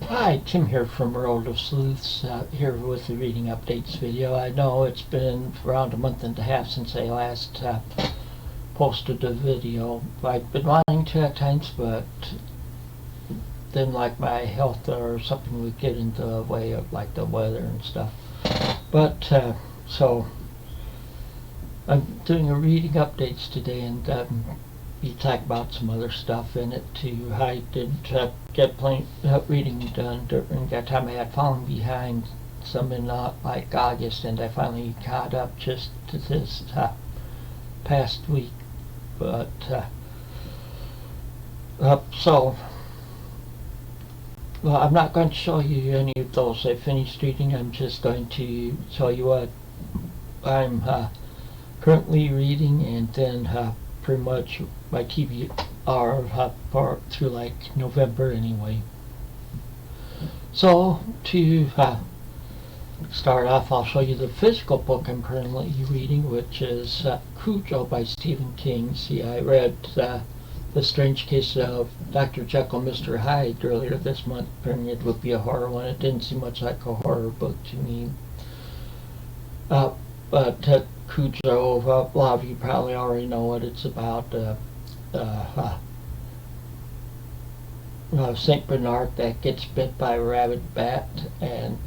Hi, Tim here from World of Sleuths, here with the reading updates video. I know it's been around a month and a half since I last posted a video. I've been wanting to at times, but then like my health or something would get in the way of like the weather and stuff. But so I'm doing a reading updates today, and you talk about some other stuff in it too. I did get plenty reading done during that time. I had fallen behind some in like August, and I finally caught up just to this past week. But so well, I'm not going to show you any of those I finished reading. I'm just going to show you what I'm currently reading, and then pretty much my TBR for through like November anyway. So to start off, I'll show you the physical book I'm currently reading, which is Cujo by Stephen King. See, I read The Strange Case of Dr. Jekyll and Mr. Hyde earlier this month, figuring it would be a horror one. It didn't seem much like a horror book to me. But Cujo, a lot of you probably already know what it's about. Saint Bernard that gets bit by a rabid bat, and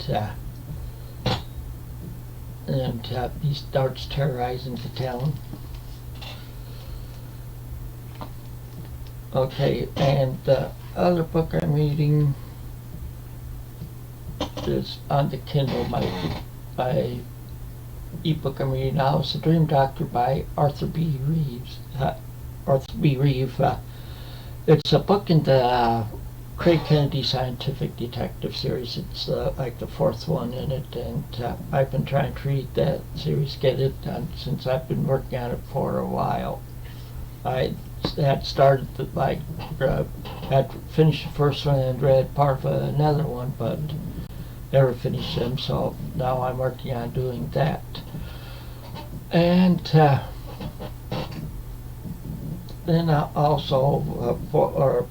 he starts terrorizing the town. Okay, and the other book I'm reading is on the Kindle. My ebook I'm reading now is The Dream Doctor by Arthur B. Reeves. It's a book in the Craig Kennedy Scientific Detective series. It's like the fourth one in it, and I've been trying to read that series, get it done, since I've been working on it for a while. I had started had finished the first one and read part of another one, but never finished them, so now I'm working on doing that. And then also for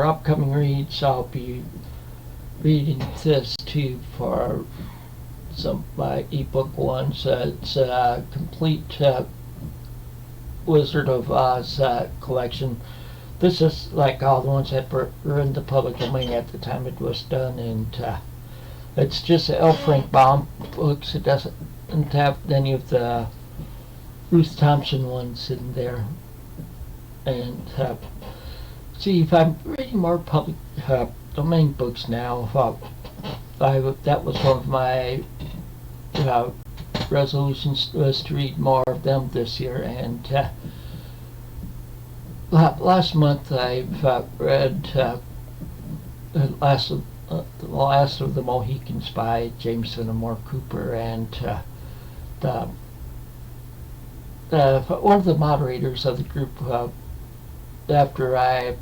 upcoming reads, I'll be reading this too for some my ebook ones. It's a complete Wizard of Oz collection. This is like all the ones that were in the public domain at the time it was done, and it's just L. Frank Baum books. It doesn't have any of the Ruth Thompson ones in there. And see, if I'm reading more public domain books now, that was one of my resolutions, was to read more of them this year. And last month I've read The Last of the Mohicans by James Fenimore Cooper, and one of the moderators of the group, after I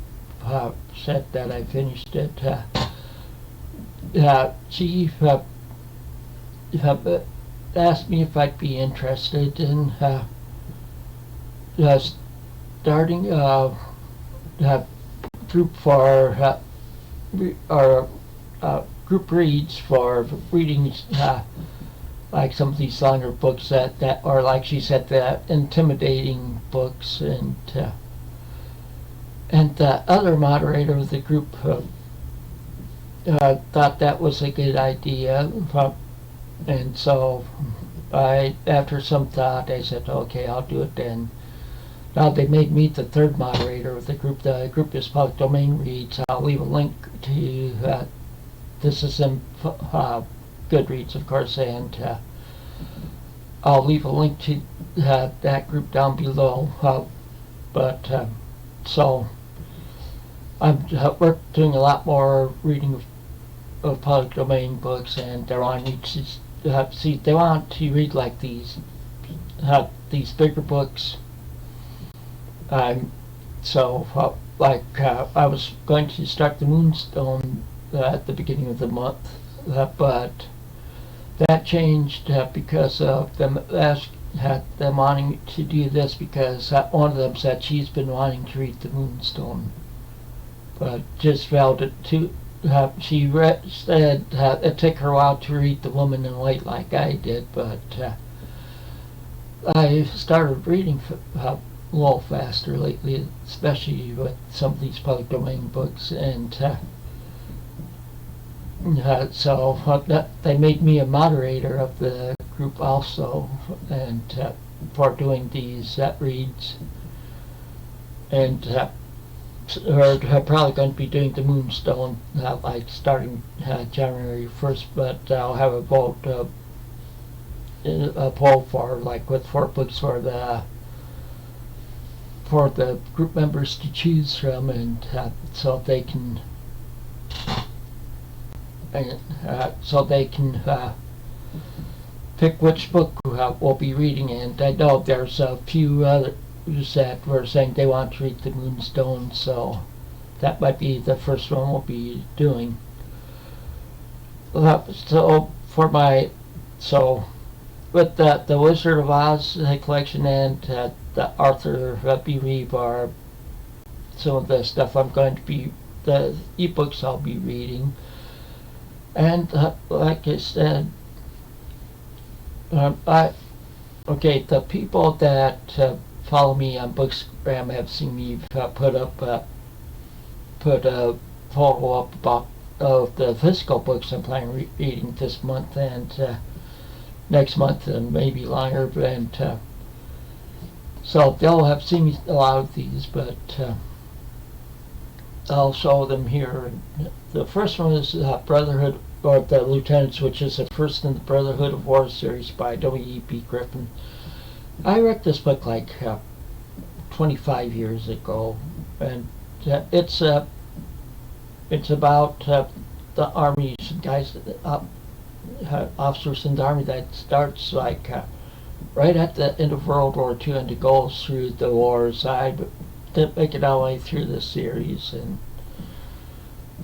said that I finished it, she asked me if I'd be interested in starting a group for group reads for reading like some of these longer books that or like she said, the intimidating books, and the other moderator of the group thought that was a good idea, and so after some thought, I said, okay, I'll do it then. Now they made me the third moderator of the group. The group is Public Domain Reads. I'll leave a link to this is in Goodreads, of course, and I'll leave a link to that group down below. So I'm doing a lot more reading of public domain books, and they want me to see. They want to read like these bigger books. So I was going to start the Moonstone at the beginning of the month, but that changed because of them wanting to do this, because one of them said she's been wanting to read the Moonstone, but just felt it too said it took her a while to read The Woman in White like I did, but I started reading a little faster lately, especially with some of these public domain books, and so they made me a moderator of the group also, and for doing these reads, and we're probably going to be doing the Moonstone like starting January 1st, but I'll have a vote, a poll for like with 4 books for the group members to choose from, and so they can pick which book we'll be reading. And I know there's a few others that were saying they want to read the Moonstone, so that might be the first one we'll be doing. So with the Wizard of Oz collection and the Arthur B. Reeve are some of the stuff I'm going to be, the ebooks I'll be reading. And like I said, the people that follow me on Bookstagram have seen me put a photo up about of the physical books I'm planning reading this month and next month and maybe longer, and so they'll have seen a lot of these, but I'll show them here. The first one is Brotherhood, or the Lieutenants, which is the first in the Brotherhood of War series by W.E.B. Griffin. I read this book like 25 years ago, and it's about the army, guys, officers in the army, that starts like right at the end of World War II and it goes through the wars. I didn't make it all the way through this series, and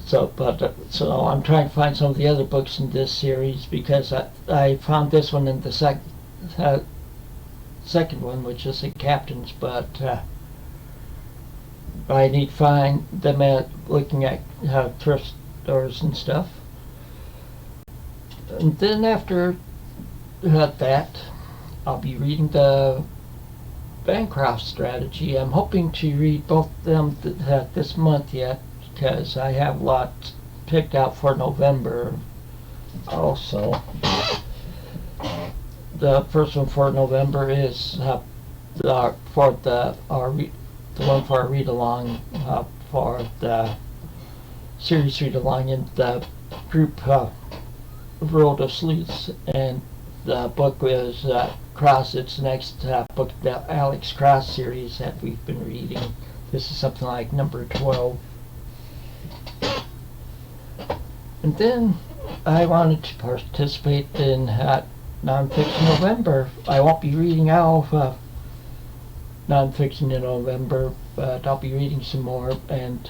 so I'm trying to find some of the other books in this series, because I found this one in the second one, which is the Captain's, but I need to find them at looking at thrift stores and stuff. And then after that, I'll be reading the Bancroft Strategy. I'm hoping to read both of them this month yet, because I have a lot picked out for November also. The first one for November is the one for a read-along for the series read-along in the group World of Sleuths, and the book is Cross. It's the next book, the Alex Cross series that we've been reading. This is something like number 12. And then I wanted to participate in Nonfiction November. I won't be reading all nonfiction in November, but I'll be reading some more. And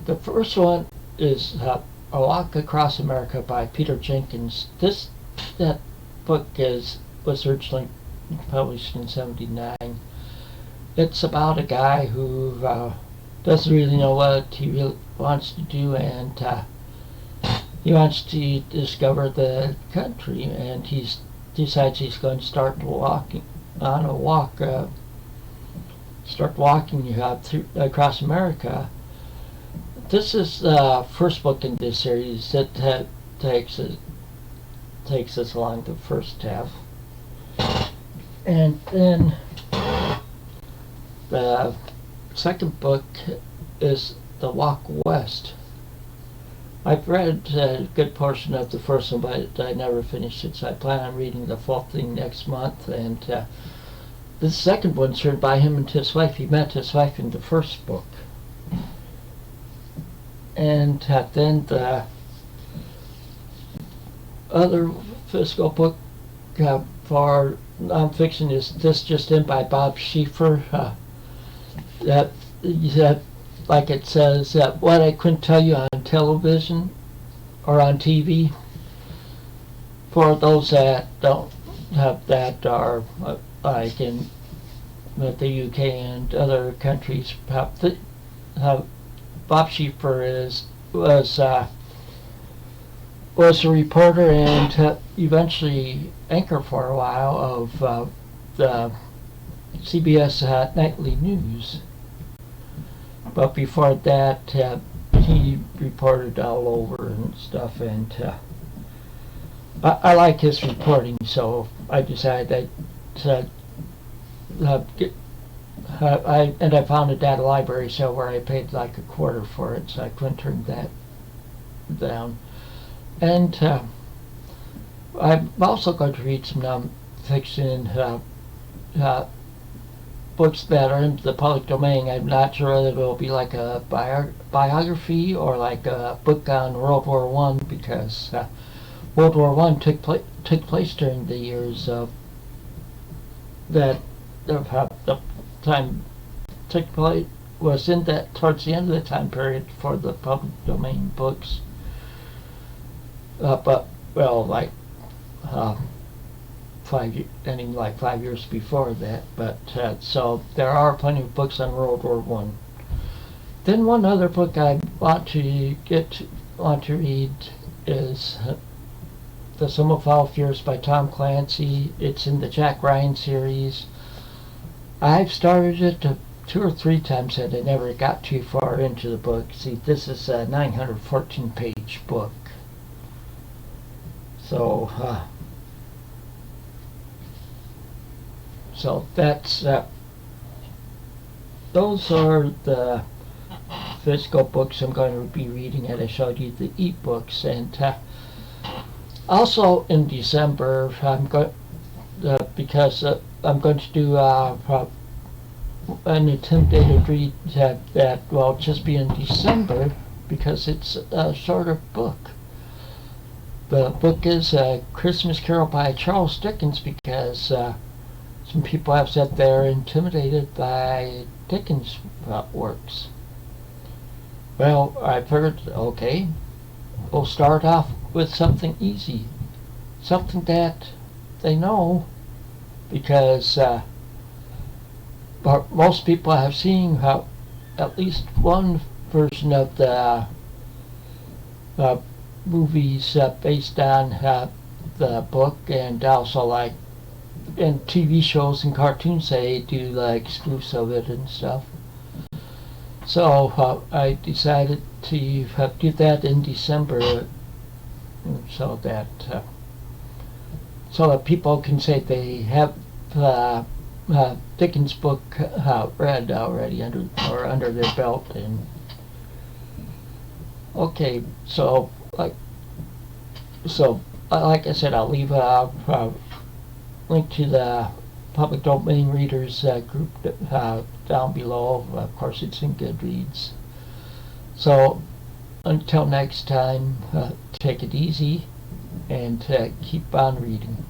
the first one is A Walk Across America by Peter Jenkins. That book was originally published in '79. It's about a guy who doesn't really know what he really wants to do, and he wants to discover the country, and he decides he's going to start walking across America. This is the first book in this series that takes us along the first half, and then the second book is The Walk West. I've read a good portion of the first one, but I never finished it, so I plan on reading the full thing next month. And the second one's written by him and his wife. He met his wife in the first book. And then the other physical book for nonfiction is This Just In by Bob Schieffer. That like it says, what I couldn't tell you on television or on TV. For those that don't have that, are like in the UK and other countries, Bob Schieffer is was was a reporter and eventually anchor for a while of the CBS Nightly News. But before that, he reported all over and stuff, and I like his reporting, so I decided to I found a data library sale where I paid like $0.25 for it, so I couldn't turn that down. And I'm also going to read some nonfiction books that are in the public domain. I'm not sure whether it will be like a biography or like a book on World War One, because World War One took place during the years of that the time took place was in that towards the end of the time period for the public domain books. But well, like 5 years before that. But so there are plenty of books on World War One. Then one other book I want to read is The Sum of All Fears by Tom Clancy. It's in the Jack Ryan series. I've started it 2 or 3 times and I never got too far into the book. See, this is a 914-page book. So, so that's those are the physical books I'm going to be reading, and I showed you the e-books. And also in December, I'm going because I'm going to do an intimidated read that will just be in December because it's a shorter book. The book is A Christmas Carol by Charles Dickens, because some people have said they're intimidated by Dickens' works. Well, I figured, okay, we'll start off with something easy, something that they know, because most people have seen at least one version of the movies based on the book, and also like in TV shows and cartoons they do like spoofs of it and stuff. So I decided to do that in December, so that people can say they have Dickens' book read already under their belt. And okay, so like I said, I'll leave a link to the public domain readers group down below. Of course, it's in Goodreads. So until next time, take it easy and keep on reading.